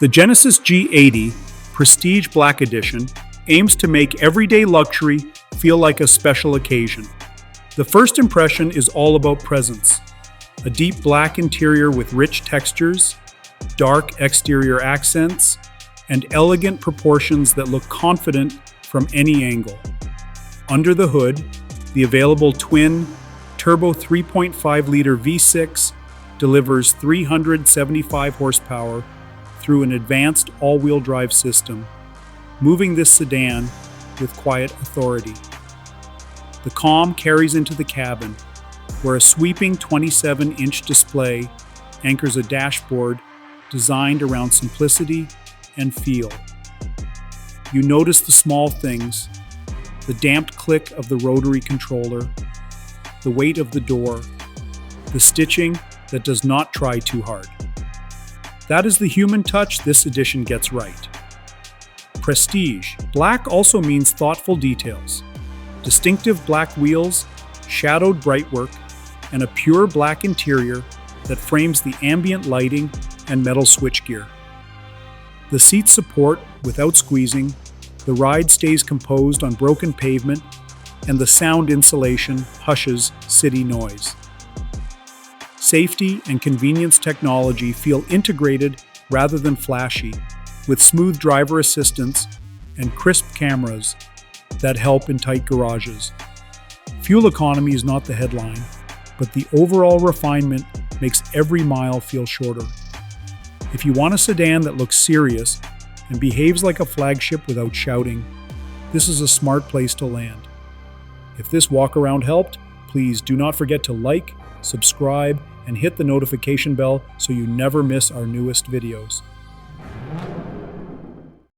The Genesis G80 Prestige Black Edition aims to make everyday luxury feel like a special occasion. The first impression is all about presence. A deep black interior with rich textures, dark exterior accents, and elegant proportions that look confident from any angle. Under the hood, the available twin turbo 3.5-liter V6 delivers 375 horsepower through an advanced all-wheel drive system, moving this sedan with quiet authority. The calm carries into the cabin, where a sweeping 27-inch display anchors a dashboard designed around simplicity and feel. You notice the small things, the damped click of the rotary controller, the weight of the door, the stitching that does not try too hard. That is the human touch this edition gets right. Prestige. Black also means thoughtful details. Distinctive black wheels, shadowed brightwork, and a pure black interior that frames the ambient lighting and metal switchgear. The seats support without squeezing, the ride stays composed on broken pavement, and the sound insulation hushes city noise. Safety and convenience technology feel integrated rather than flashy, with smooth driver assistance and crisp cameras that help in tight garages. Fuel economy is not the headline, but the overall refinement makes every mile feel shorter. If you want a sedan that looks serious and behaves like a flagship without shouting, this is a smart place to land. If this walk-around helped, please do not forget to like, subscribe, and hit the notification bell so you never miss our newest videos.